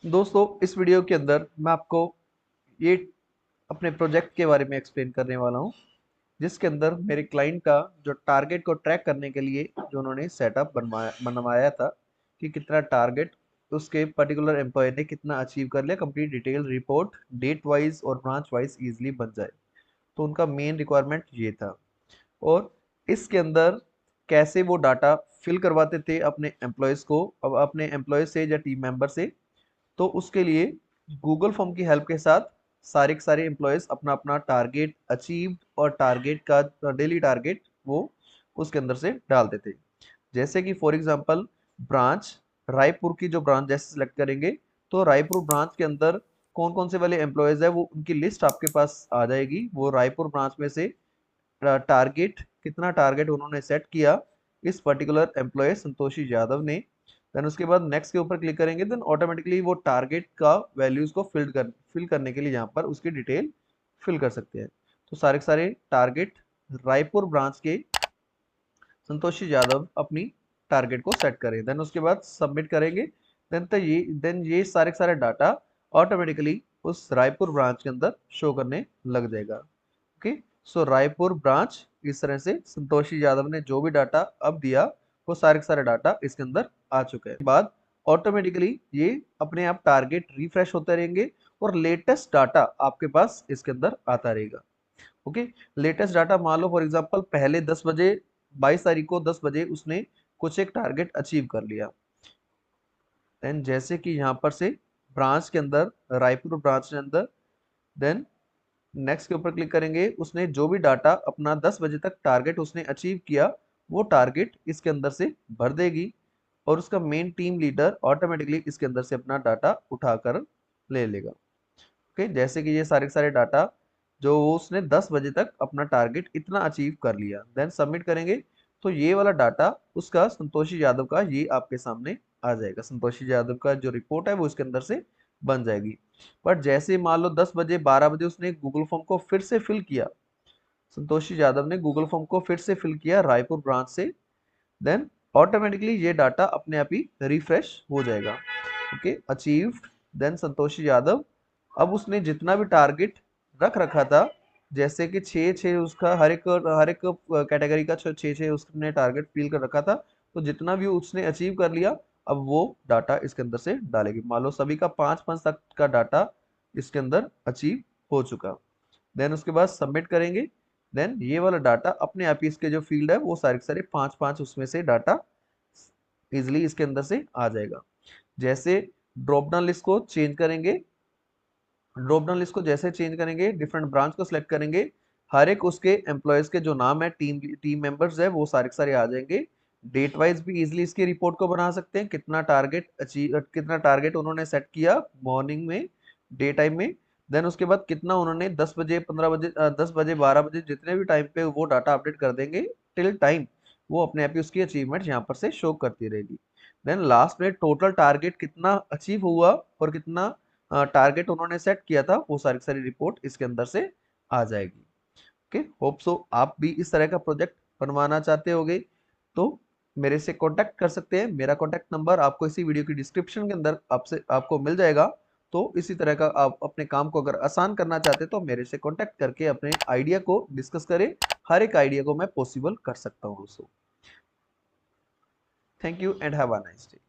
दोस्तों इस वीडियो के अंदर मैं आपको ये अपने प्रोजेक्ट के बारे में एक्सप्लेन करने वाला हूँ, जिसके अंदर मेरे क्लाइंट का जो टारगेट को ट्रैक करने के लिए जो उन्होंने सेटअप बनवाया था कि कितना टारगेट उसके पर्टिकुलर एम्प्लॉय ने कितना अचीव कर लिया, complete detail report date wise और ब्रांच वाइज इजीली बन जाए। तो उनका मेन रिक्वायरमेंट ये था। और इसके अंदर कैसे वो डाटा फिल करवाते थे अपने एम्प्लॉयज़ को, अब अपने एम्प्लॉय से या टीम मेंबर से। तो उसके लिए गूगल फॉर्म की हेल्प के साथ सारे के सारे एम्प्लॉयज़ अपना अपना टारगेट अचीव और टारगेट का डेली टारगेट वो उसके अंदर से डालते थे। जैसे कि फॉर एग्जांपल ब्रांच रायपुर की जो ब्रांच जैसे सेलेक्ट करेंगे, तो रायपुर ब्रांच के अंदर कौन कौन से वाले एम्प्लॉयज़ है वो उनकी लिस्ट आपके पास आ जाएगी। वो रायपुर ब्रांच में से टारगेट कितना टारगेट उन्होंने सेट किया इस पर्टिकुलर एम्प्लॉय संतोषी यादव ने। देन उसके बाद नेक्स्ट के ऊपर क्लिक करेंगे, देन ऑटोमेटिकली वो टारगेट का वैल्यूज को फिल करने के लिए यहाँ पर उसकी डिटेल फिल कर सकते हैं। तो सारे के सारे टारगेट रायपुर ब्रांच के संतोषी यादव अपनी टारगेट को सेट करें, देन उसके बाद सबमिट करेंगे। देन ये सारे के सारे डाटा ऑटोमेटिकली उस रायपुर ब्रांच के अंदर शो करने लग जाएगा। ओके, सो रायपुर ब्रांच इस तरह से संतोषी यादव ने जो भी डाटा अब दिया वो सारे के सारे डाटा इसके अंदर आ चुके हैं। बाद ऑटोमेटिकली ये अपने आप टारगेट रिफ्रेश होते रहेंगे और लेटेस्ट डाटा आपके पास इसके अंदर आता रहेगा। ओके, लेटेस्ट डाटा मान लो फॉर एग्जांपल पहले 10 बजे 22 तारीख को 10 बजे उसने कुछ एक टारगेट अचीव कर लिया। देन जैसे कि यहाँ पर से ब्रांच के अंदर रायपुर ब्रांच के अंदर देन नेक्स्ट के ऊपर क्लिक करेंगे, उसने जो भी डाटा अपना 10 बजे तक टारगेट उसने अचीव किया वो टारगेट इसके अंदर से भर देगी और उसका मेन टीम लीडर ऑटोमेटिकली इसके अंदर से अपना डाटा उठाकर ले लेगा। ओके, जैसे कि ये सारे के सारे डाटा जो उसने 10 बजे तक अपना टारगेट इतना अचीव कर लिया, देन सबमिट करेंगे। तो ये वाला डाटा उसका संतोषी यादव का ये आपके सामने आ जाएगा। संतोषी यादव का जो रिपोर्ट है वो इसके अंदर से बन जाएगी। बट जैसे मान लो 10 बजे 12 बजे उसने गूगल फॉर्म को फिर से फिल किया, संतोषी यादव ने गूगल फॉर्म को फिर से फिल किया रायपुर ब्रांच से, देन ऑटोमेटिकली ये डाटा अपने आप ही रिफ्रेश हो जाएगा। Okay, achieved then Santoshi Yadav. अब उसने जितना भी टारगेट रख रखा था, जैसे कि 6-6 उसका हर एक कैटेगरी का 6-6 उसने टारगेट फिल कर रखा था, तो जितना भी उसने अचीव कर लिया अब वो डाटा इसके अंदर से डालेगी। मान लो सभी का 5-5 तक का डाटा इसके अंदर अचीव हो चुका। देन उसके बाद सबमिट करेंगे। देन ये वाला डाटा अपने आप ही इसके जो फील्ड है वो सारे के सारे 5-5 उसमें से डाटा इजिली इसके अंदर से आ जाएगा। जैसे ड्रॉप डाउन लिस्ट को चेंज करेंगे, ड्रॉप डाउन लिस्ट को जैसे चेंज करेंगे डिफरेंट ब्रांच को सिलेक्ट करेंगे, हर एक उसके एम्प्लॉयज के जो नाम है टीम मेंबर्स है वो सारे के सारे आ जाएंगे। डेट वाइज भी इजिली इसकी रिपोर्ट को बना सकते हैं, कितना टारगेट उन्होंने सेट किया मॉर्निंग में डे टाइम में। देन उसके बाद कितना उन्होंने 10 बजे 15 बजे 10 बजे 12 बजे जितने भी टाइम पे वो डाटा अपडेट कर देंगे टिल टाइम वो अपने आप ही उसकी अचीवमेंट यहाँ पर से शो करती रहेगी। देन लास्ट में टोटल टारगेट कितना अचीव हुआ और कितना टारगेट उन्होंने सेट किया था वो सारी सारी रिपोर्ट इसके अंदर से आ जाएगी। ओके, होप सो आप भी इस तरह का प्रोजेक्ट बनवाना चाहते होगे तो मेरे से कांटेक्ट कर सकते हैं। मेरा कांटेक्ट नंबर आपको इसी वीडियो की डिस्क्रिप्शन के अंदर आपसे आपको मिल जाएगा। तो इसी तरह का आप अपने काम को अगर आसान करना चाहते हैं तो मेरे से कांटेक्ट करके अपने आइडिया को डिस्कस करें। हर एक आइडिया को मैं पॉसिबल कर सकता हूँ दोस्तों। Thank you and have a nice day.